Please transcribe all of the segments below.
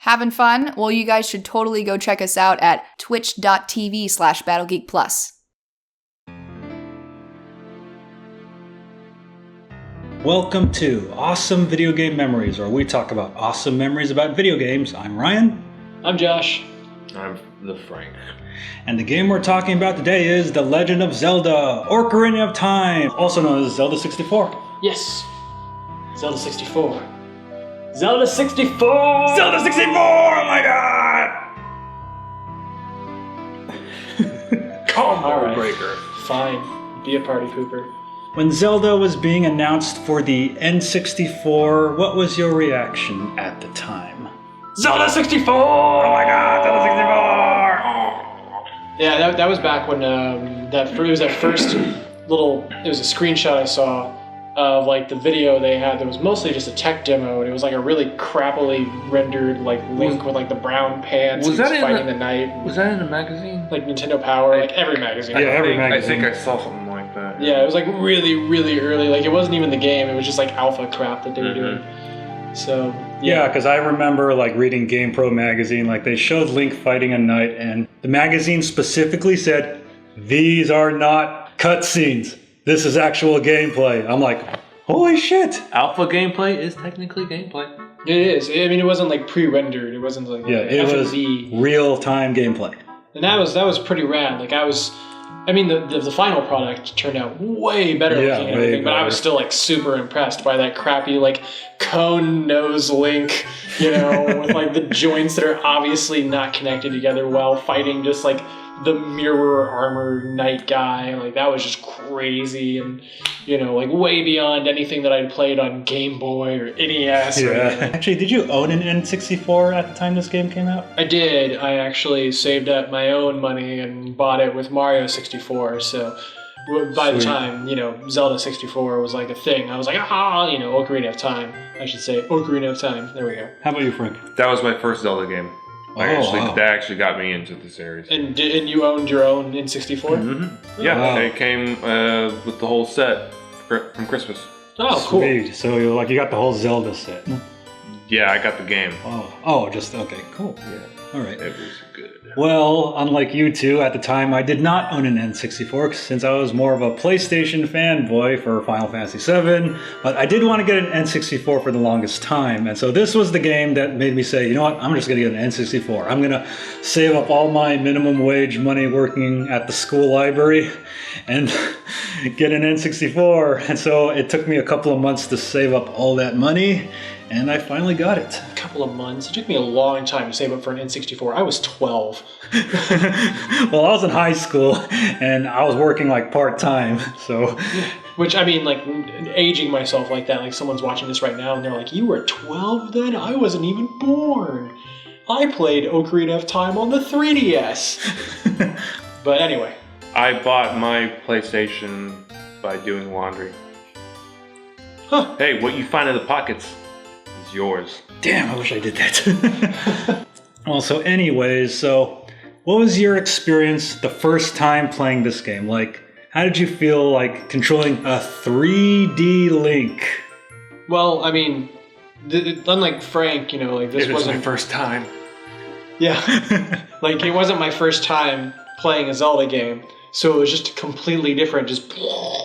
Having fun? Well, you guys should totally go check us out at twitch.tv/BattleGeekPlus. Welcome to Awesome Video Game Memories, where we talk about awesome memories about video games. I'm Ryan. I'm Josh. I'm the Frank. And the game we're talking about today is The Legend of Zelda, Ocarina of Time, also known as Zelda 64. Yes. Zelda 64. Zelda 64! Zelda 64! Oh my god! Combo breaker. Fine. Be a party pooper. When Zelda was being announced for the N64, what was your reaction at the time? Zelda 64! Oh my god, Zelda 64! Yeah, that was back when it was that first little, it was a screenshot I saw of like the video they had that was mostly just a tech demo, and it was like a really crappily rendered like Link with like the brown pants. Was that fighting the knight? Was that in a magazine? Like Nintendo Power, like every magazine. Yeah, every magazine. I think I saw something like that. Yeah, it was like really, really early. Like it wasn't even the game; it was just like alpha crap that they were doing. So yeah, because I remember like reading GamePro magazine, like they showed Link fighting a knight, and the magazine specifically said, "These are not cutscenes. This is actual gameplay." I'm like, holy shit! Alpha gameplay is technically gameplay. it is. I mean, it wasn't like pre-rendered. It wasn't like it was real-time gameplay. And that was pretty rad. Like I mean, the final product turned out way better looking and everything, but I was still like super impressed by that crappy like cone nose Link, with like the joints that are obviously not connected together well, fighting just like the mirror armor knight guy. Like that was just crazy, and like way beyond anything that I'd played on Game Boy or NES. Yeah. Actually, did you own an N64 at the time this game came out? I did. I actually saved up my own money and bought it with Mario 64. So by the time, Zelda 64 was like a thing, I was like, Ocarina of Time. I should say Ocarina of Time. There we go. How about you, Frank? That was my first Zelda game. That actually got me into the series. And you owned your own N64? Mm-hmm. Yeah, wow. It came with the whole set from Christmas. Oh, cool. Sweet. So you got the whole Zelda set. Yeah, I got the game. Okay, cool. Yeah. All right. It was good. Well, unlike you two, at the time I did not own an N64 since I was more of a PlayStation fanboy for Final Fantasy VII, but I did want to get an N64 for the longest time, and so this was the game that made me say, you know what, I'm just going to get an N64. I'm going to save up all my minimum wage money working at the school library and get an N64, and so it took me a couple of months to save up all that money, and I finally got it. A couple of months? It took me a long time to save up for an N64. I was 12. Well, I was in high school, and I was working like part-time, so... Which, I mean, like, aging myself like that, like someone's watching this right now, and they're like, you were 12 then? I wasn't even born. I played Ocarina of Time on the 3DS. But anyway. I bought my PlayStation by doing laundry. Huh. Hey, what you find in the pockets is yours. Damn, I wish I did that. Well, so anyways, what was your experience the first time playing this game? Like, how did you feel like controlling a 3D Link? Well, I mean, unlike Frank, this wasn't my first time. Yeah, like it wasn't my first time playing a Zelda game, so it was just a completely different,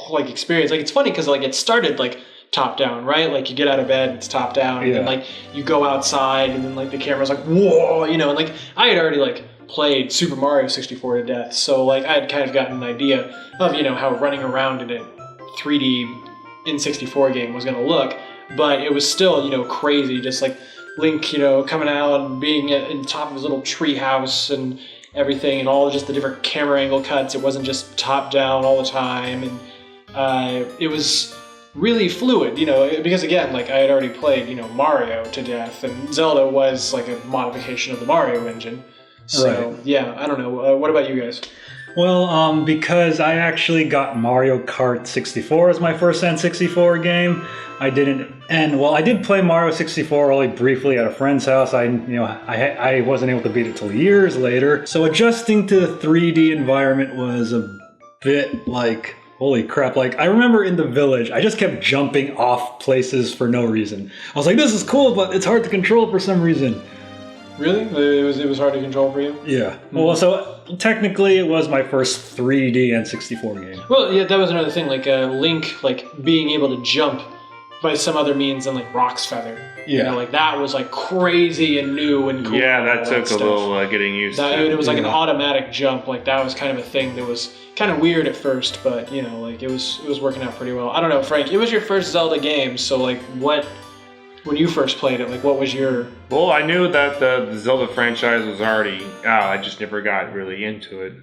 like experience. Like it's funny because like it started like top down, right? Like you get out of bed, it's top down, and then like you go outside, and then like the camera's like whoa, and like I had already like played Super Mario 64 to death, so like I had kind of gotten an idea of how running around in a 3D N64 game was gonna look, but it was still crazy, just like Link coming out and being in top of his little tree house and everything, and all just the different camera angle cuts. It wasn't just top down all the time, and it was really fluid, because again, like I had already played, Mario to death, and Zelda was like a modification of the Mario engine. So yeah, I don't know. What about you guys? Well, because I actually got Mario Kart 64 as my first N64 game. I did play Mario 64 only briefly at a friend's house. I wasn't able to beat it till years later. So adjusting to the 3D environment was a bit like, holy crap. Like, I remember in the village, I just kept jumping off places for no reason. I was like, this is cool, but it's hard to control for some reason. Really? It was hard to control for you? Yeah. Well, so technically it was my first 3D N64 game. Well, yeah, that was another thing. Like Link, like being able to jump by some other means than like Rock's Feather. Yeah. You know, like that was like crazy and new and cool. Yeah, and that all took a stuff. little getting used to. It was like an Yeah. automatic jump. Like that was kind of a thing that was kind of weird at first, but you know, like it was working out pretty well. I don't know, Frank. It was your first Zelda game, so like when you first played it, like what was your? Well, I knew that the Zelda franchise was already out. I just never got really into it.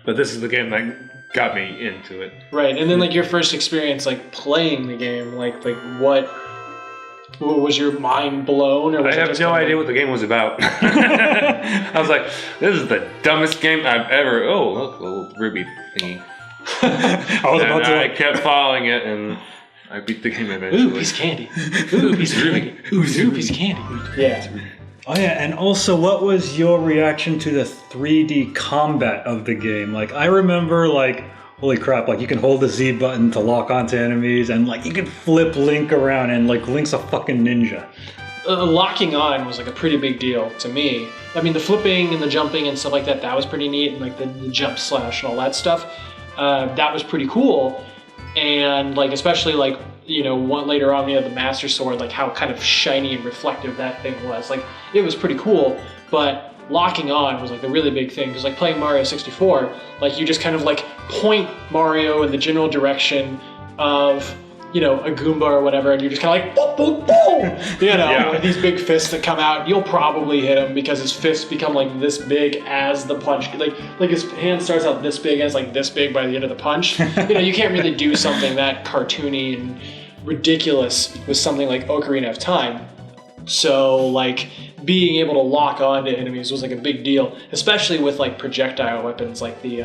But this is the game that got me into it. Right, and then like your first experience like playing the game, like what was your mind blown? Or was I have no idea what the game was about. I was like, this is the dumbest game I've ever. Oh, look, a little ruby thingy. I was about to I kept following it, and I beat the game eventually. Ooh, piece of candy. Ooh, piece of candy. Ooh, piece of candy. Yeah. Oh yeah, and also, what was your reaction to the 3D combat of the game? Like, I remember, like, holy crap, like, you can hold the Z button to lock onto enemies, and, like, you can flip Link around, and, like, Link's a fucking ninja. Locking on was like a pretty big deal to me. I mean, the flipping and the jumping and stuff like that, that was pretty neat, and like the jump slash and all that stuff, that was pretty cool. And like, especially like, you know, later on, you know, the Master Sword, like how kind of shiny and reflective that thing was. Like, it was pretty cool, but locking on was like the really big thing. Because like playing Mario 64, like you just kind of like point Mario in the general direction of, you know, a Goomba or whatever, and you're just kind of like, boop, boop, boop. You know, Yeah. like these big fists that come out, you'll probably hit him because his fists become like this big as the punch. Like his hand starts out this big and it's like this big by the end of the punch. You know, you can't really do something that cartoony and ridiculous with something like Ocarina of Time. So like being able to lock onto enemies was like a big deal, especially with like projectile weapons like the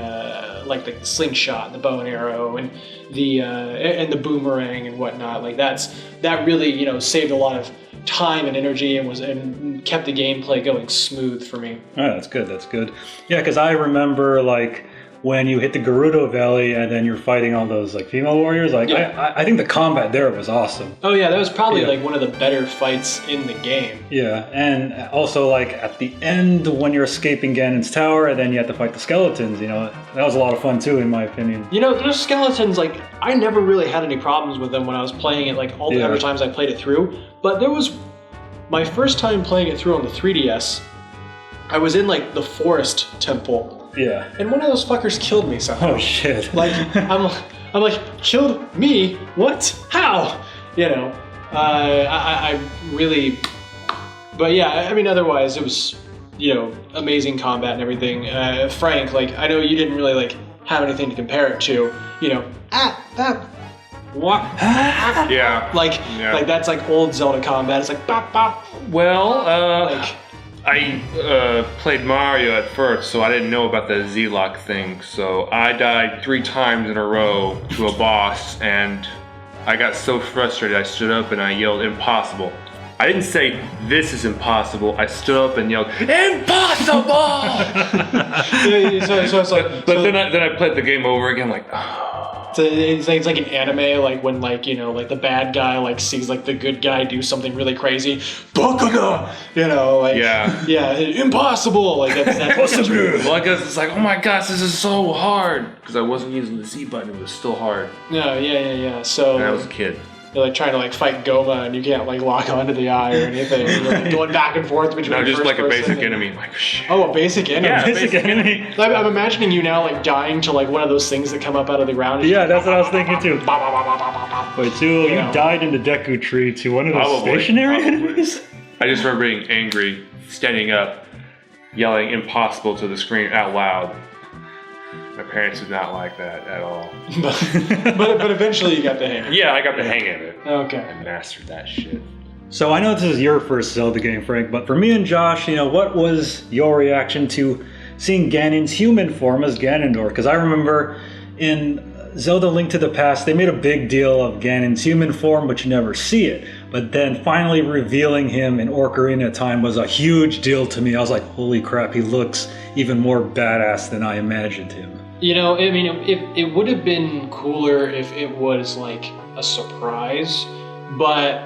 slingshot, the bow and arrow, and the boomerang and whatnot. Like that really, you know, saved a lot of time and energy and kept the gameplay going smooth for me. Oh, that's good, that's good. Yeah, because I remember, like, when you hit the Gerudo Valley and then you're fighting all those, like, female warriors, like, Yeah. I think the combat there was awesome. Oh yeah, that was probably Yeah. like one of the better fights in the game. Yeah, and also, like, at the end when you're escaping Ganon's tower and then you have to fight the skeletons, you know, that was a lot of fun too, in my opinion. You know, those skeletons, like, I never really had any problems with them when I was playing it, like, all the Yeah. other times I played it through. But there was my first time playing it through on the 3DS, I was in, like, the forest temple, Yeah. and one of those fuckers killed me somehow. Oh, shit. Like, I'm like, killed me? What? How? You know, I really, but yeah, I mean, otherwise it was, you know, amazing combat and everything. Frank, like, I know you didn't really, like, have anything to compare it to, you know, what? Yeah. Like, Yeah. like that's like old Zelda combat. It's like bop bop. Well, Like, I played Mario at first, so I didn't know about the Z-Lock thing. So I died 3 times in a row to a boss, and I got so frustrated I stood up and I yelled, "Impossible!" I didn't say, "This is impossible." I stood up and yelled, "Impossible!" so it's like, But then I played the game over again, like, so it's like an anime, like when, like, you know, like the bad guy like sees like the good guy do something really crazy, Bakuga, you know, like yeah, impossible, like that's well, I guess it's like, oh my gosh, this is so hard, because I wasn't using the Z button, it was still hard. yeah. So And I was a kid. you're like trying to like fight Goma and you can't like lock onto the eye or anything. You're like going back and forth between. No, just first like a person basic and- enemy. Like, shit. Oh, a basic enemy. Yeah, Basic enemy. I'm imagining you now like dying to like one of those things that come up out of the ground. Yeah, that's what I was thinking too. Wait, so you know. died in the Deku tree to one of those Probably, stationary probably. enemies? I just remember being angry, standing up, yelling "impossible" to the screen out loud. My parents did not like that at all. but eventually you got the hang of it. Yeah, I got the hang of it. Okay. I mastered that shit. So I know this is your first Zelda game, Frank, but for me and Josh, you know, what was your reaction to seeing Ganon's human form as Ganondorf? Because I remember in Zelda Link to the Past, they made a big deal of Ganon's human form, but you never see it. But then finally revealing him in Ocarina of Time was a huge deal to me. I was like, holy crap, he looks even more badass than I imagined him. You know, I mean, it would have been cooler if it was like a surprise, but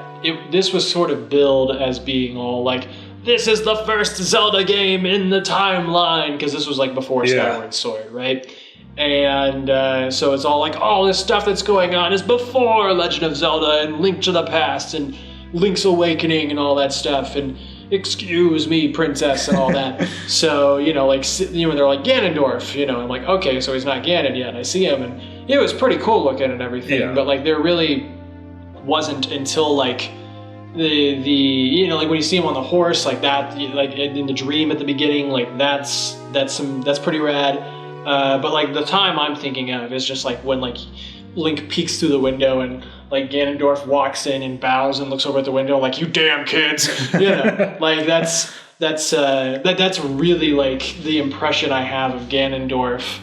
this was sort of billed as being all like this is the first Zelda game in the timeline, because this was like before Skyward Sword, right? And so it's all like, all this stuff that's going on is before Legend of Zelda and Link to the Past and Link's Awakening and all that stuff, and excuse me, princess, and all that. So, you know, like, you know, they're like, Ganondorf, you know, I'm like, okay, so he's not Ganon yet. I see him, and it was pretty cool looking and everything, but like, there really wasn't until like the you know, like when you see him on the horse like that, like in the dream at the beginning, like that's pretty rad. But like the time I'm thinking of is just like when like Link peeks through the window and like Ganondorf walks in and bows and looks over at the window like, you damn kids, you know, like that's really like the impression I have of Ganondorf.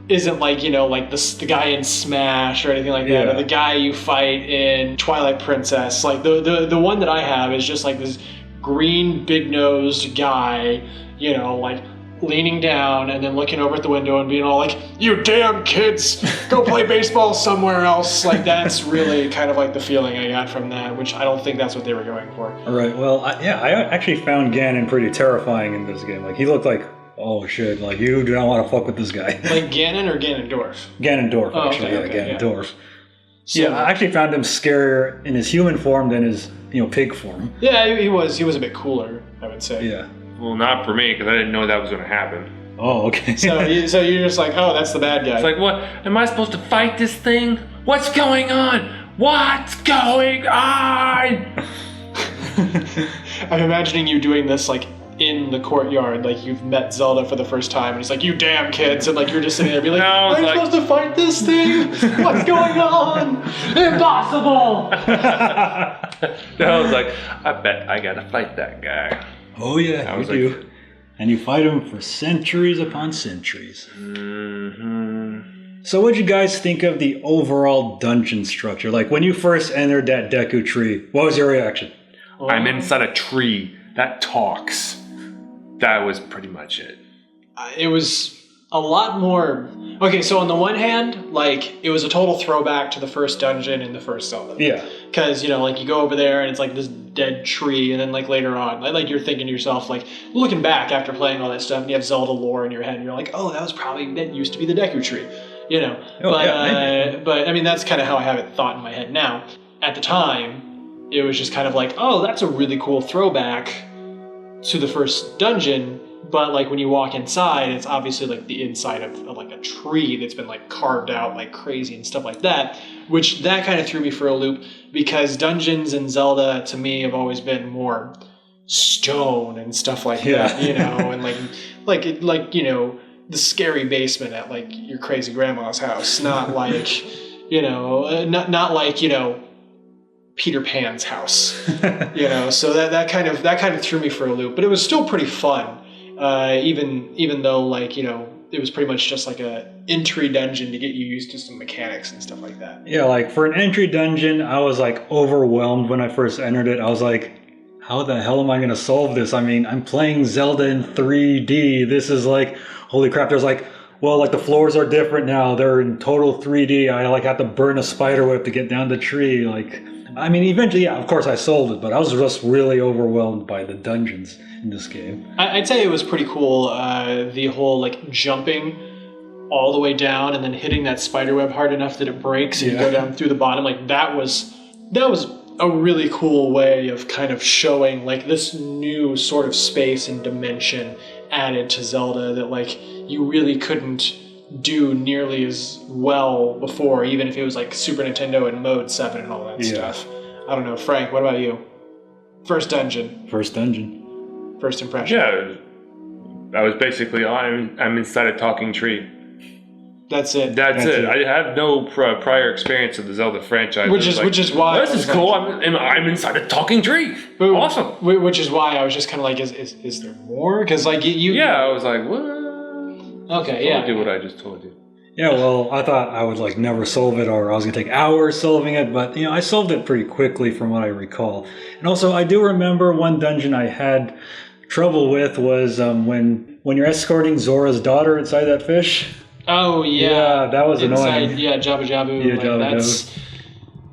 Isn't like, you know, like the guy in Smash or anything like that, or the guy you fight in Twilight Princess. Like the one that I have is just like this green big-nosed guy, you know, like leaning down and then looking over at the window and being all like, you damn kids, go play baseball somewhere else. Like that's really kind of like the feeling I got from that, which I don't think that's what they were going for. All right, well, I actually found Ganon pretty terrifying in this game. Like he looked like, oh shit, like you do not want to fuck with this guy. Like Ganon or Ganondorf? Ganondorf, actually, okay, Ganondorf. Yeah. So, I actually found him scarier in his human form than his, you know, pig form. Yeah, he was a bit cooler, I would say. Yeah. Well, not for me, because I didn't know that was going to happen. Oh, okay. So you're just like, oh, that's the bad guy. It's like, what? Am I supposed to fight this thing? What's going on? What's going on? I'm imagining you doing this like in the courtyard, like you've met Zelda for the first time, and he's like, you damn kids, and like you're just sitting there being like, I'm supposed to fight this thing? What's going on? Impossible! I was like, I bet I gotta fight that guy. Oh yeah, you do. And you fight him for centuries upon centuries. Mm-hmm. So what'd you guys think of the overall dungeon structure? Like when you first entered that Deku tree, what was your reaction? I'm inside a tree that talks. That was pretty much it. It was a lot more... Okay, so on the one hand, like, it was a total throwback to the first dungeon in the first Zelda. Yeah. Because, you know, like, you go over there and it's like this dead tree, and then, like, later on, like, you're thinking to yourself, like, looking back after playing all that stuff, and you have Zelda lore in your head, and you're like, oh, that used to be the Deku tree, you know? But, I mean, that's kind of how I have it thought in my head now. At the time, it was just kind of like, oh, that's a really cool throwback to the first dungeon, but like when you walk inside, it's obviously like the inside of like a tree that's been like carved out like crazy and stuff like that, which that kind of threw me for a loop, because dungeons in Zelda to me have always been more stone and stuff like that, you know, and like you know, the scary basement at like your crazy grandma's house, not like, you know, not like, you know, Peter Pan's house, you know. So that kind of threw me for a loop, but it was still pretty fun, even though, like, you know, it was pretty much just like a entry dungeon to get you used to some mechanics and stuff like that. Yeah, like for an entry dungeon, I was like overwhelmed when I first entered it. I was like, how the hell am I going to solve this? I mean, I'm playing Zelda in 3D. This is like, holy crap. There's like, well, like the floors are different now. They're in total 3D. I like have to burn a spider web to get down the tree. Like, I mean, eventually, yeah, of course I solved it, but I was just really overwhelmed by the dungeons in this game. I'd say it was pretty cool, the whole, like, jumping all the way down and then hitting that spider web hard enough that it breaks and you go down through the bottom. Like, that was a really cool way of kind of showing, like, this new sort of space and dimension added to Zelda that, like, you really couldn't do nearly as well before, even if it was like Super Nintendo and Mode 7 and all that stuff. I don't know. Frank, what about you? First dungeon. First impression. Yeah, I was basically, I'm inside a talking tree. That's it. That's it. I have no prior experience of the Zelda franchise. Which is why this is cool. I'm inside a talking tree. Awesome. Which is why I was just kind of like, is there more? Because like you. Yeah, I was like, what? Okay, yeah. I do what I just told you. Yeah, well, I thought I would like never solve it, or I was going to take hours solving it, but you know, I solved it pretty quickly from what I recall. And also, I do remember one dungeon I had trouble with was when you're escorting Zora's daughter inside that fish. Oh yeah, yeah, that was annoying. Yeah, Jabba Jabu. Yeah, Jabba Jabu.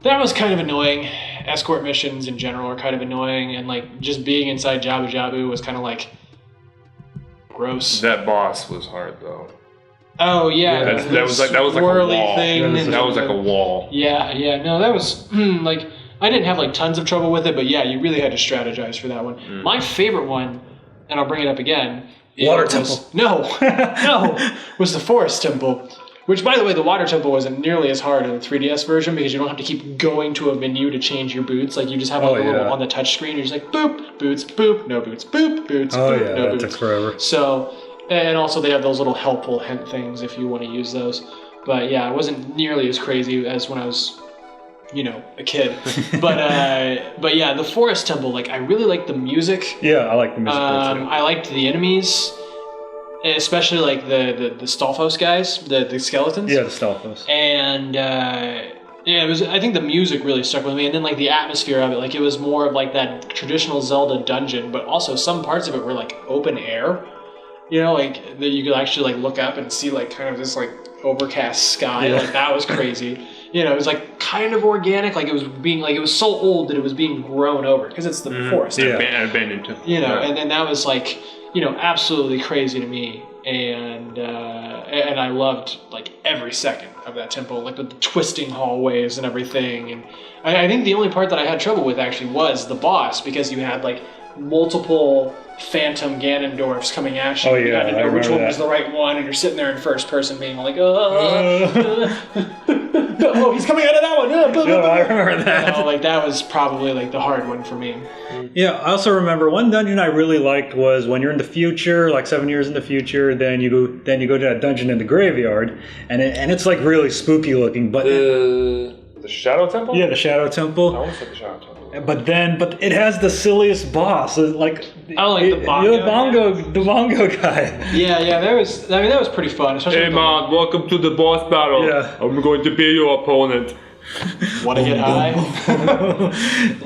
That was kind of annoying. escort missions in general are kind of annoying, and like just being inside Jabu Jabu was kind of like gross. That boss was hard though. Oh yeah, that was like a swirly wall. thing. That was like a wall. Yeah. No, that was like I didn't have like tons of trouble with it, but yeah, you really had to strategize for that one. My favorite one, and I'll bring it up again. Water Temple. No, was the Forest Temple. Which, by the way, the Water Temple wasn't nearly as hard in the 3DS version because you don't have to keep going to a menu to change your boots. Like, you just have a little on the touch screen. You're just like, boop, boots, boop, no boots, boop, boots, boop, no boots. That took forever. So, and also they have those little helpful hint things if you want to use those. But yeah, it wasn't nearly as crazy as when I was, a kid. But yeah, the Forest Temple, like, I really liked the music. Yeah, I like the music too. I liked the enemies. Especially like the Stalfos guys, the skeletons. Yeah, the Stalfos. And it was. I think the music really stuck with me, and then like the atmosphere of it, like it was more of like that traditional Zelda dungeon, but also some parts of it were like open air. Like that you could actually like look up and see like kind of this like overcast sky. Yeah. Like that was crazy. It was like kind of organic, like it was so old that it was being grown over because it's the forest. Yeah, abandoned. And then that was like. Absolutely crazy to me, and I loved like every second of that temple, like with the twisting hallways and everything. And I think the only part that I had trouble with actually was the boss because you had like multiple phantom Ganondorfs coming at you. Oh yeah, you had to know which one was the right one, and you're sitting there in first person being like, oh, he's coming out of that one. No, I remember that. Like that was probably like the hard one for me. Yeah, I also remember one dungeon I really liked was when you're in the future, like 7 years in the future. Then you go to that dungeon in the graveyard, and it's like really spooky looking. But the Shadow Temple. Yeah, the Shadow Temple. I always said the Shadow Temple. But it has the silliest boss. Like the bongo. The bongo guy. Yeah, that was pretty fun. Especially hey man, welcome to the boss battle. Yeah. I'm going to be your opponent. Want to get high?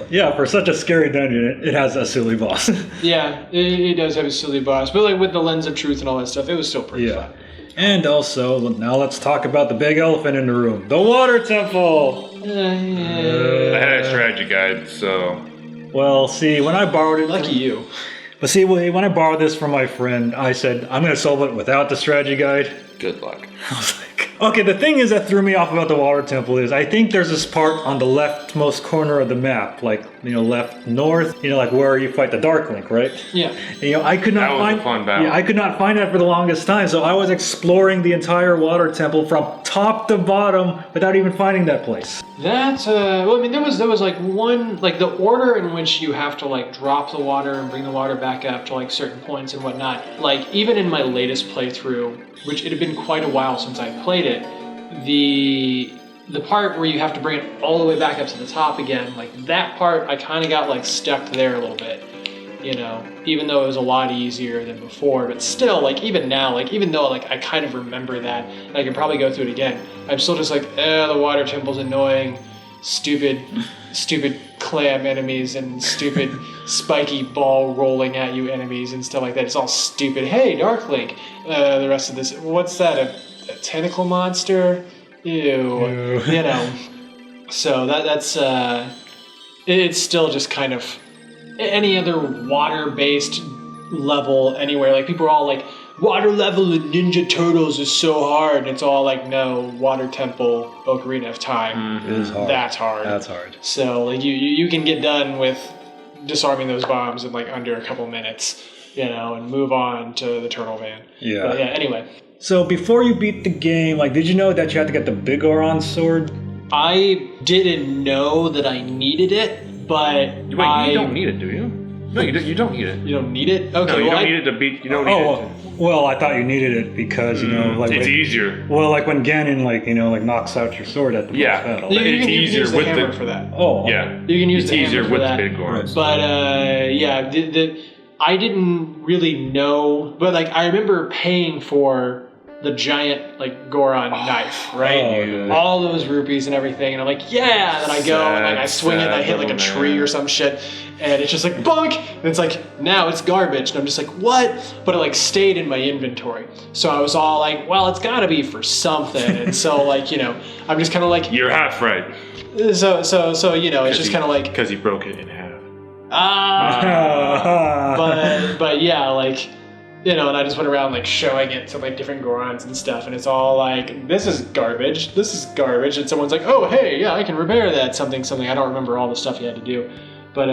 Yeah, for such a scary dungeon, it has a silly boss. Yeah, it does have a silly boss, but like with the lens of truth and all that stuff, it was still pretty fun. And also, now let's talk about the big elephant in the room, the Water Temple. I had a strategy guide, so. Well, see, when I borrowed it, lucky you. But see, when I borrowed this from my friend, I said I'm going to solve it without the strategy guide. Good luck. I was like, okay, the thing is that threw me off about the Water Temple is I think there's this part on the leftmost corner of the map, like, left north, like where you fight the Dark Link, right? Yeah. And, I could not find a fun battle. Yeah, I could not find that for the longest time, so I was exploring the entire Water Temple from top to bottom without even finding that place. That there was like one, like the order in which you have to like drop the water and bring the water back up to like certain points and whatnot. Like even in my latest playthrough, which it had been quite a while since I played it, the part where you have to bring it all the way back up to the top again, like that part I kind of got like stuck there a little bit. Even though it was a lot easier than before, but still, like even now, like even though like I kind of remember that, and I can probably go through it again, I'm still just like, the Water Temple's annoying, stupid clam enemies and stupid spiky ball rolling at you enemies and stuff like that. It's all stupid. Hey, Dark Link. The rest of this, what's that? A tentacle monster? Ew. So that's it's still just kind of. Any other water-based level anywhere, like people are all like, water level in Ninja Turtles is so hard, and it's all like, no, Water Temple, Ocarina of Time, It is hard. That's hard. That's hard. So like you can get done with disarming those bombs in like under a couple minutes, and move on to the Turtle Van. Yeah. But yeah. Anyway. So before you beat the game, like, did you know that you had to get the Big Oron sword? I didn't know that I needed it. But you don't need it, do you? No, you don't need it. You don't need it? Okay. No, you don't need it to beat. You don't need it. Well, I thought you needed it because like it's easier. Well, like when Ganon knocks out your sword at the boss battle. It's easier use with the hammer for that. Oh, yeah. You can use the hammer easier for with that. the big ones. But I didn't really know. But like I remember paying for the giant like Goron knife, right? dude. All those rupees and everything, and I'm like, yeah. And then I go and like I swing it and I hit like a tree or some shit, and it's just like bunk, and it's like now it's garbage, and I'm just like what? But it like stayed in my inventory, so I was all like, well, it's got to be for something, and so like I'm just kind of like You're half right. so it's just kind of like because he broke it in half. but yeah, like and I just went around like showing it to like different Gorons and stuff, and it's all like, this is garbage, and someone's like, oh hey, yeah, I can repair that, something. I don't remember all the stuff you had to do, but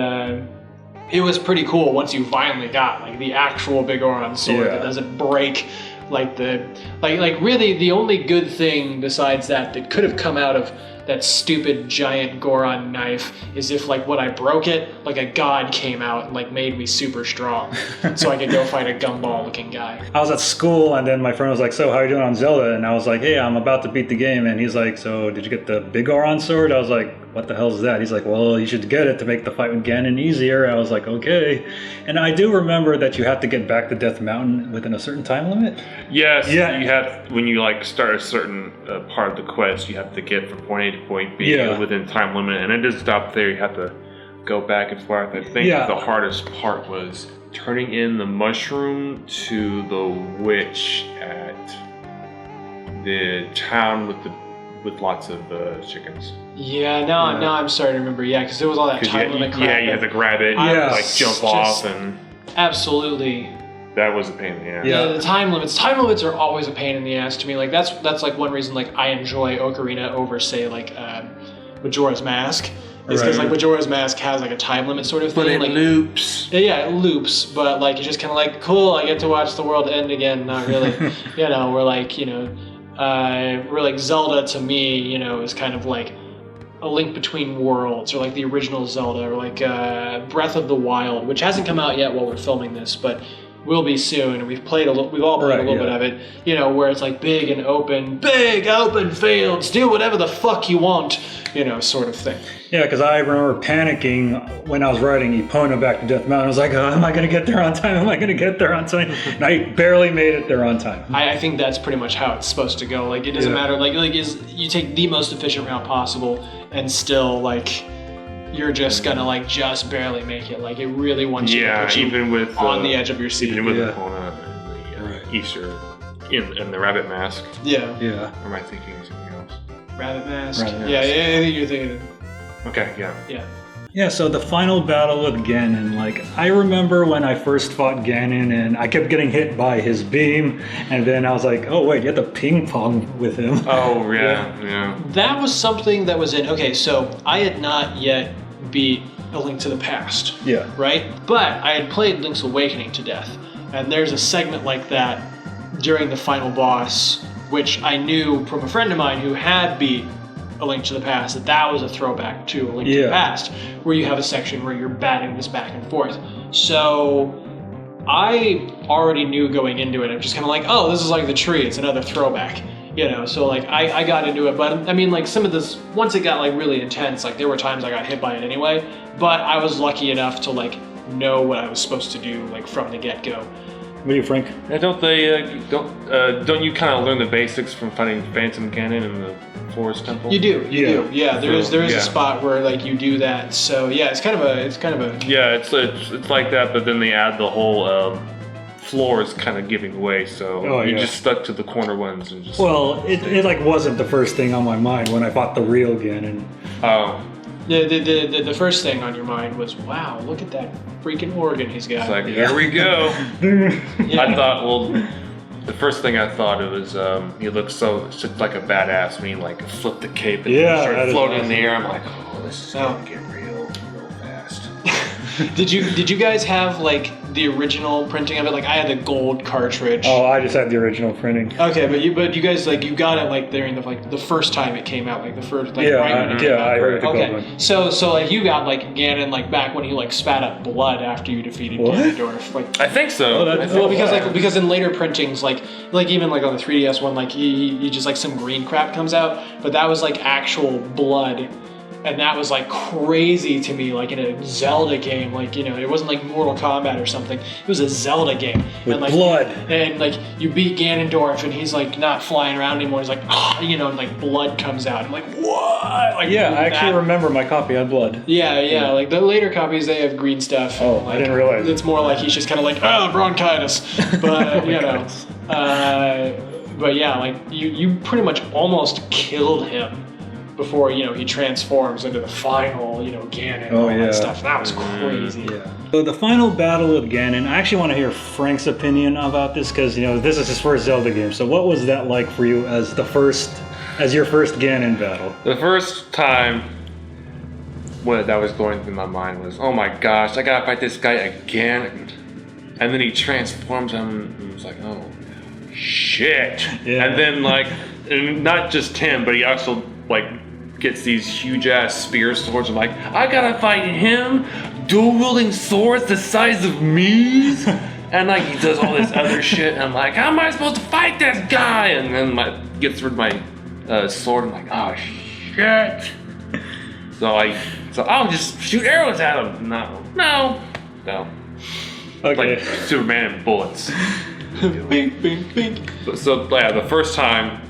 it was pretty cool once you finally got like the actual big Goron sword that doesn't break. Like really the only good thing besides that could have come out of that stupid giant Goron knife is if like when I broke it, like a god came out and like made me super strong, so I could go fight a gumball looking guy. I was at school, and then my friend was like, so how are you doing on Zelda? And I was like, hey, I'm about to beat the game. And he's like, so did you get the big Goron sword? I was like, what the hell is that? He's like, well, you should get it to make the fight with Ganon easier. I was like, okay. And I do remember that you have to get back to Death Mountain within a certain time limit. Yes, you have, when you like start a certain part of the quest, you have to get from point A to point B within time limit, and it doesn't stop there. You have to go back and forth. I think the hardest part was turning in the mushroom to the witch at the town with lots of chickens. Yeah, now I'm starting to remember. Yeah, because there was all that time limit crap. Yeah, you have to grab it, like jump off, and absolutely. That was a pain in the ass. Yeah, the time limits. Time limits are always a pain in the ass to me. Like that's like one reason like I enjoy Ocarina over say like Majora's Mask. Is because like Majora's Mask has like a time limit sort of thing. But it like, loops. Yeah, it loops. But like it's just kind of like cool. I get to watch the world end again. Not really. We're like we're like Zelda to me. Is kind of like a link between worlds, or like the original Zelda, or like Breath of the Wild, which hasn't come out yet while we're filming this, but will be soon. And we've all played a little bit of it. Where it's like big open fields, do whatever the fuck you want, sort of thing. Yeah, because I remember panicking when I was riding Epona back to Death Mountain. I was like, am I going to get there on time? And I barely made it there on time. I think that's pretty much how it's supposed to go. Like, it doesn't matter. Like you take the most efficient route possible, and still, like, you're just going to, like, just barely make it. Like, it really wants you to put you even with, on the edge of your seat. Even with Epona and the Easter, in the rabbit mask. Yeah. Or am I thinking of something else? Rabbit mask. Yeah, I think you're thinking. Okay, yeah. Yeah, so the final battle with Ganon, like, I remember when I first fought Ganon and I kept getting hit by his beam, and then I was like, oh wait, you have to ping pong with him. Oh, yeah. That was something that was in, okay, so I had not yet beat A Link to the Past. Yeah. Right? But I had played Link's Awakening to death, and there's a segment like that during the final boss, which I knew from a friend of mine who had beat A Link to the Past, that was a throwback to A Link to the Past, where you have a section where you're batting this back and forth. So I already knew going into it, I'm just kind of like, oh, this is like the tree, it's another throwback. So like I got into it, but I mean, like, some of this, once it got like really intense, like there were times I got hit by it anyway, but I was lucky enough to like know what I was supposed to do like from the get-go. What do you, Frank? Don't you kind of learn the basics from fighting Phantom Ganon in the Forest Temple? You do. Yeah, there is a spot where like you do that. So yeah, it's kind of a. Yeah, it's like that, but then they add the whole floor is kind of giving away, so you just stuck to the corner ones and just. Well, it like wasn't the first thing on my mind when I fought the real Ganon. Oh. The first thing on your mind was, wow, look at that freaking organ he's got. It's like, here we go. I thought, the first thing I thought it was, he looked such like a badass when he like flipped the cape and started floating in the air. I'm like, oh, this is gonna get real fast. Did you guys have like the original printing of it? Like I had the gold cartridge. Oh, I just had the original printing. Okay, but you guys like you got it like during the first time it came out, like the first like right when it came out. I heard the gold one. So like you got like Ganon like back when he like spat up blood after you defeated Ganondorf. Like I think so. Because in later printings like even like on the 3DS one like he just like some green crap comes out, but that was like actual blood And that was like crazy to me, like in a Zelda game, like, you know, it wasn't like Mortal Kombat or something. It was a Zelda game. With and, like, blood. And like you beat Ganondorf and he's like not flying around anymore. He's like, you know, and like blood comes out. I'm like, what? Like, Yeah, I actually remember my copy had blood. Yeah. Like the later copies, they have green stuff. Oh, and, like, I didn't realize. It's more like he's just kind of like, bronchitis. But, you know, but yeah, like you pretty much almost killed him before, you know, he transforms into the final, you know, Ganon and all that stuff. That was crazy. Yeah. So the final battle with Ganon, I actually want to hear Frank's opinion about this because, you know, this is his first Zelda game. So what was that like for you as your first Ganon battle? The first time what that was going through my mind was, oh my gosh, I gotta fight this guy again. And then he transforms him and it's like, oh shit. Yeah. And then like, and not just him, but he also like gets these huge ass spear swords. I'm like, I gotta fight him, dual wielding swords the size of me. And like he does all this other shit. And I'm like, how am I supposed to fight this guy? And then gets rid of my sword. I'm like, oh shit. So I'll just shoot arrows at him. No. Okay. Like Superman and bullets. Bing, bing, bing. So yeah, the first time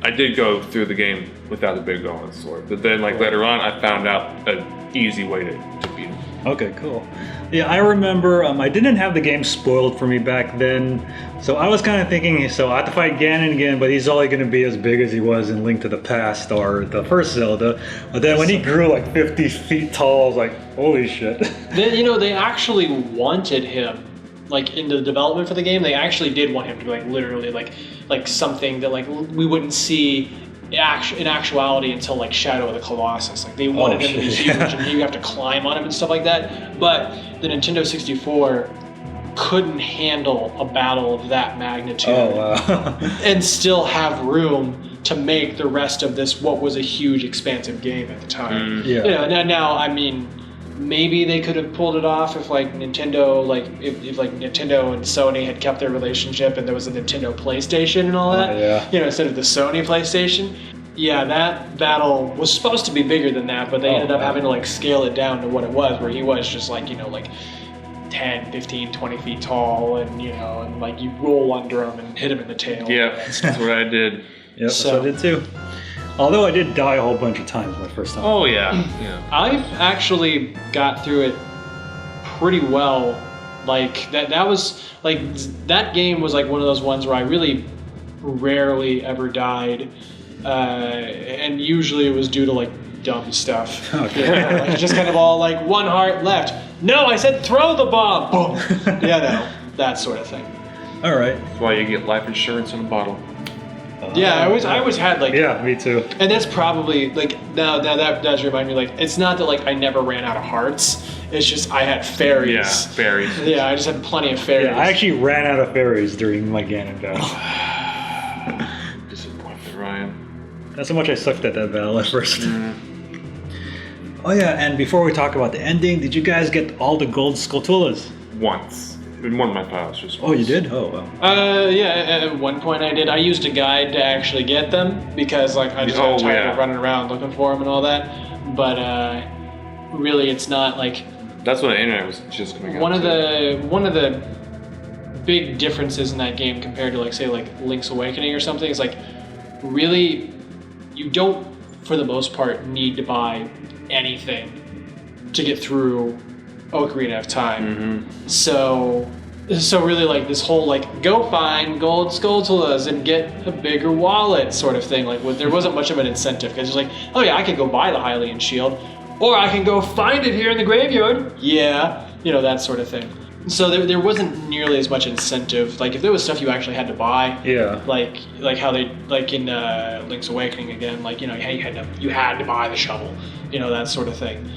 I did go through the game without the big golden sword, but then like later on, I found out an easy way to beat him. Okay, cool. Yeah, I remember I didn't have the game spoiled for me back then, so I was kind of thinking, so I have to fight Ganon again, but he's only going to be as big as he was in Link to the Past or the first Zelda. But then when he grew like 50 feet tall, I was like, holy shit. Then, you know, they actually wanted him, like, in the development for the game, they actually did want him to be, like, literally, like something that, like, we wouldn't see in actuality until, like, Shadow of the Colossus. Like, they wanted him to be huge, and you have to climb on him and stuff like that. But the Nintendo 64 couldn't handle a battle of that magnitude. Oh, wow. And still have room to make the rest of this what was a huge, expansive game at the time. Yeah. You know, now, I mean, maybe they could have pulled it off if like Nintendo, like if like Nintendo and Sony had kept their relationship and there was a Nintendo PlayStation and all that. Yeah. You know, instead of the Sony PlayStation. Yeah, that battle was supposed to be bigger than that, but they ended up having to like scale it down to what it was, where he was just like, you know, like 10, 15, 20 feet tall, and you know, and like you roll under him and hit him in the tail. Yeah, that's what I did. Yep, so I did too. Although I did die a whole bunch of times my first time. Oh yeah. I've actually got through it pretty well. Like that was like that game was like one of those ones where I really rarely ever died, and usually it was due to like dumb stuff. Okay. Yeah, like just kind of all like one heart left. No, I said throw the bomb. Boom. Yeah, no, that sort of thing. All right. That's why you get life insurance in a bottle. Yeah, I always had like. Yeah, me too. And that's probably like now that does remind me, like, it's not that like I never ran out of hearts. It's just I had fairies. Yeah, fairies. Yeah, I just had plenty of fairies. Yeah, I actually ran out of fairies during my Ganon battle. Disappointment, Ryan. That's how much I sucked at that battle at first. Oh yeah, and before we talk about the ending, did you guys get all the gold Skulltulas? Once. In one of my files, just Oh, you did? Oh, wow. Yeah, at one point I did. I used a guide to actually get them because like I just got tired of running around looking for them and all that. But really, it's not like. That's when the internet was just coming out. One of the big differences in that game compared to like say like Link's Awakening or something is like really you don't for the most part need to buy anything to get through Ocarina of Time. So really like this whole like go find gold Skulltulas and get a bigger wallet sort of thing, like there wasn't much of an incentive because it's like, oh yeah, I could go buy the Hylian shield or I can go find it here in the graveyard. Yeah, you know, that sort of thing. So there wasn't nearly as much incentive. Like if there was stuff you actually had to buy, yeah, like how they like in Link's Awakening again, like, you know, you had to buy the shovel, you know, that sort of thing.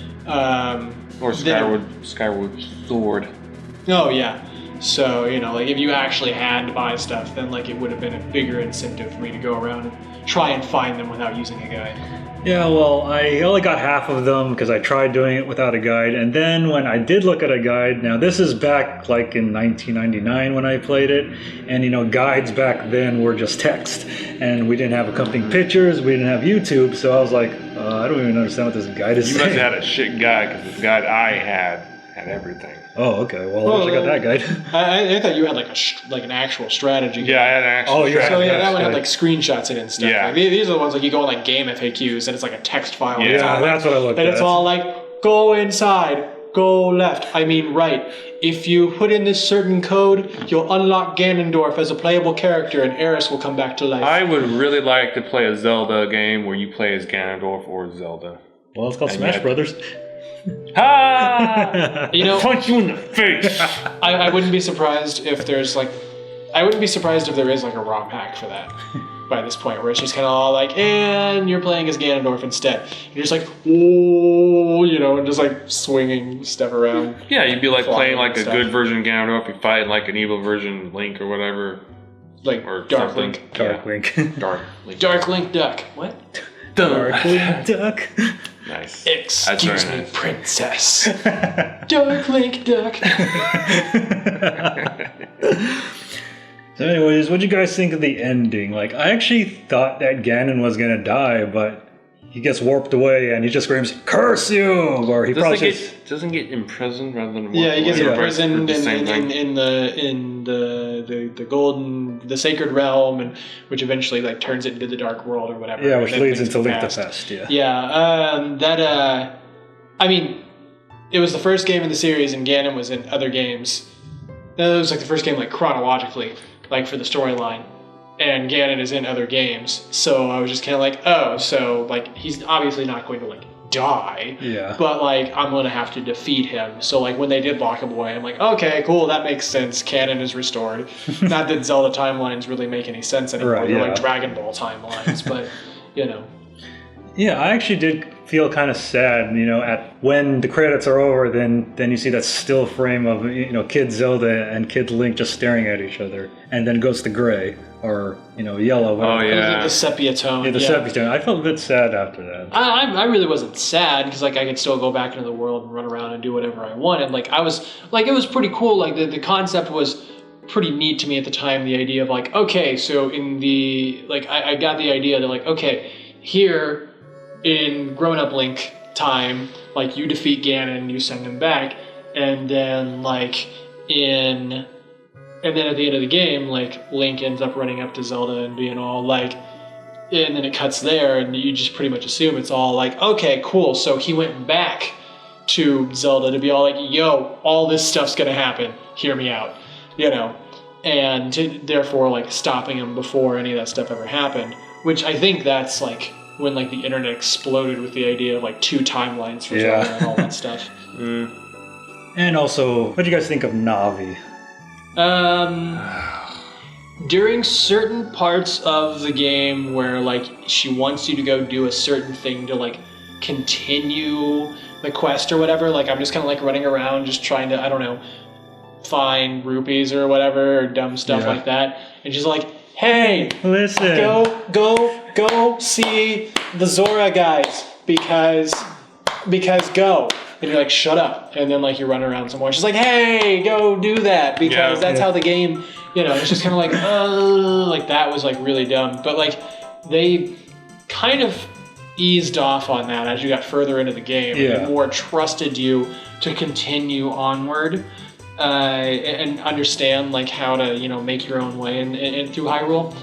Or Skyward Sword. Oh yeah. So, you know, like if you actually had to buy stuff, then like it would have been a bigger incentive for me to go around and try and find them without using a guide. Yeah, well, I only got half of them because I tried doing it without a guide. And then when I did look at a guide, now this is back like in 1999 when I played it. And, guides back then were just text. And we didn't have accompanying pictures, we didn't have YouTube. So I was like, I don't even understand what this guide is You saying. must have had a shit guide, because the guide I had everything. Oh, okay. Well, I wish I got that guide. I thought you had like an actual strategy. Yeah, I had an actual Oh, yeah. So strategy. yeah, that one had good. like screenshots in it and stuff. Yeah. Like, these are the ones like you go on like game FAQs and it's like a text file. Yeah, and it's all, like- that's what I looked and at. it's all like go inside, go left. I mean right. If you put in this certain code, you'll unlock Ganondorf as a playable character, and Aeris will come back to life. I would really like to play a Zelda game where you play as Ganondorf or Zelda. Well, it's called And Smash yet- Brothers. Ha! Punch you in the face. I wouldn't be surprised if there's like, I wouldn't be surprised if there is like a ROM hack for that by this point, where it's just kind of all like, and you're playing as Ganondorf instead. You're just like, whoa, and just like swinging stuff around. Yeah, you'd be like Flying playing like a stuff. good version of Ganondorf. You fight like an evil version Link or whatever. Like Or Dark something. Link. Dark Link. Dark Link. Dark Link Duck. What? Dark Link Duck. Nice. Excuse That's me, very nice. princess. Dark Link Duck. So anyways, what'd you guys think of the ending? Like, I actually thought that Ganon was gonna die, but he gets warped away and he just screams, "Curse you!" Or he probably says, Doesn't get imprisoned rather than Yeah, he gets walk away? imprisoned It's the same thing. in the golden, the sacred realm, and which eventually like turns it into the dark world or whatever. yeah, and which then leads Link's into Link the past. Past, yeah. Yeah, I mean, it was the first game in the series, and Ganon was in other games. It was like the first game, like chronologically, like for the storyline, and Ganon is in other games. So I was just kind of like, oh, so like he's obviously not going to like die, Yeah. but like I'm gonna have to defeat him. So like when they did lock him away, I'm like, okay, cool, that makes sense. Canon is restored. Not that Zelda timelines really make any sense anymore. Right, They're yeah. like Dragon Ball timelines, but Yeah, I actually did feel kind of sad, at when the credits are over, then you see that still frame of, Kid Zelda and Kid Link just staring at each other, and then it goes to gray, or, yellow. Oh, whatever. yeah. the sepia tone. Yeah, the sepia tone. I felt a bit sad after that. I really wasn't sad because like I could still go back into the world and run around and do whatever I wanted. Like I was like it was pretty cool. Like the concept was pretty neat to me at the time. The idea of like, okay, so in the like I got the idea that like, okay, here in grown-up Link time, like you defeat Ganon, you send him back, and then like and then at the end of the game, like Link ends up running up to Zelda and being all like, and then it cuts there, and you just pretty much assume it's all like, okay, cool. So he went back to Zelda to be all like, yo, all this stuff's gonna happen. Hear me out, and therefore like stopping him before any of that stuff ever happened. Which I think that's like when like the internet exploded with the idea of like 2 timelines for Yeah. Zelda and all that stuff. And also, what do you guys think of Navi? During certain parts of the game where like she wants you to go do a certain thing to like continue the quest or whatever, like I'm just kind of like running around just trying to, I don't know, find rupees or whatever or dumb stuff Yeah. like that, and she's like, hey, Listen. go see the Zora guys because go. And you're like, shut up. And then like you run around some more. She's like, hey, go do that because Yeah. that's how the game, it's just kind of like that was like really dumb. But like they kind of eased off on that as you got further into the game. Yeah. And more trusted you to continue onward and understand like how to, make your own way and through Hyrule.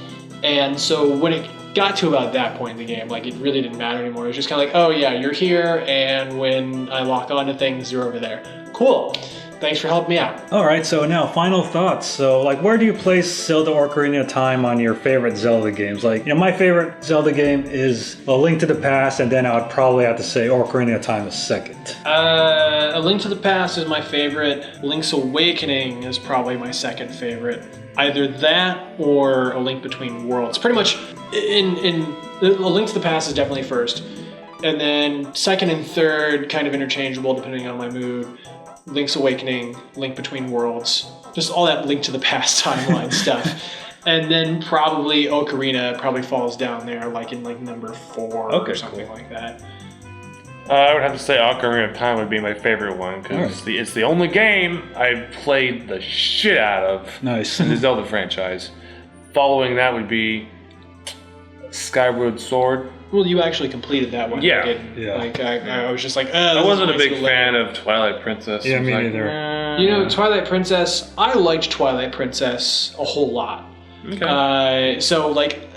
And so when it got to about that point in the game, like it really didn't matter anymore. It was just kind of like, oh yeah, you're here, and when I lock onto things, you're over there. Cool. Thanks for helping me out. All right, so now final thoughts. So, like, where do you place Zelda Ocarina of Time on your favorite Zelda games? Like, my favorite Zelda game is A Link to the Past, and then I would probably have to say Ocarina of Time is second. A Link to the Past is my favorite. Link's Awakening is probably my second favorite. Either that or A Link Between Worlds. Pretty much, A Link to the Past is definitely first, and then second and third kind of interchangeable depending on my mood. Link's Awakening, Link Between Worlds, just all that Link to the Past timeline stuff. And then probably Ocarina probably falls down there, like in like number 4 Okay, or something like that. I would have to say Ocarina of Time would be my favorite one because Alright. it's the only game I've played the shit out of Nice. in the Zelda franchise. Following that would be Skyward Sword. Well, you actually completed that one. Yeah. I didn't. Yeah. Like I was just like, I wasn't a big fan of Twilight Princess. Yeah, I was me like, neither. You know, Twilight Princess. I liked Twilight Princess a whole lot. Okay. So like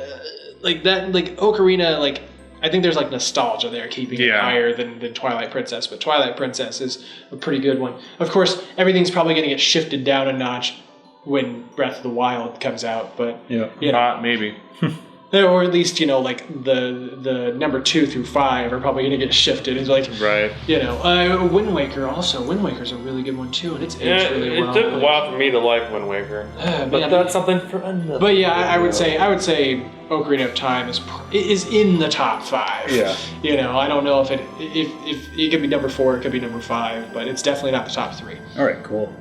that, like Ocarina, like I think there's like nostalgia there keeping it higher than Twilight Princess, but Twilight Princess is a pretty good one. Of course, everything's probably going to get shifted down a notch when Breath of the Wild comes out, but Yeah. you know, Maybe. or at least, you know, like the number 2 through 5 are probably going to get shifted. It's like, Right. you know, Wind Waker also. Wind Waker's a really good one too, and it's aged really well. It took a while for me to like Wind Waker, but that's something for another. But yeah, I would say Ocarina of Time is in the top 5. Yeah. You know, I don't know if it could be number 4, it could be number 5, but it's definitely not the top 3. All right, cool.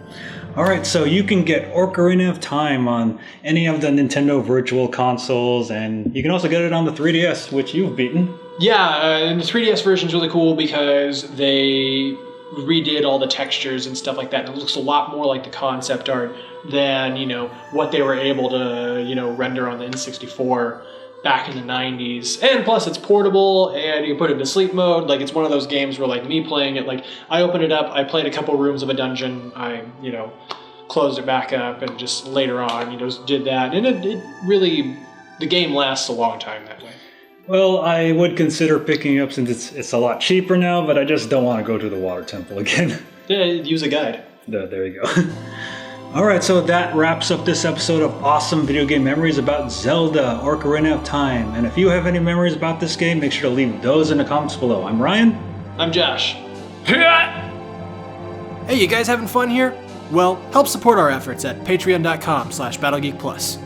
All right, so you can get Ocarina of Time on any of the Nintendo Virtual Consoles, and you can also get it on the 3DS, which you've beaten. Yeah, and the 3DS version is really cool because they redid all the textures and stuff like that, and it looks a lot more like the concept art than, you know, what they were able to, you know, render on the N64 back in the 90s. And plus it's portable and you can put it into sleep mode. Like, it's one of those games where, like, me playing it, like, I opened it up, I played a couple rooms of a dungeon, I, you know, closed it back up, and just later on, you know, did that. And it really, the game lasts a long time that way. Well, I would consider picking up since it's a lot cheaper now, but I just don't want to go to the Water Temple again. Yeah, use a guide. There you go. All right, so that wraps up this episode of Awesome Video Game Memories about Zelda Ocarina of Time. And if you have any memories about this game, make sure to leave those in the comments below. I'm Ryan. I'm Josh. Hey, you guys having fun here? Well, help support our efforts at patreon.com/BattleGeekPlus.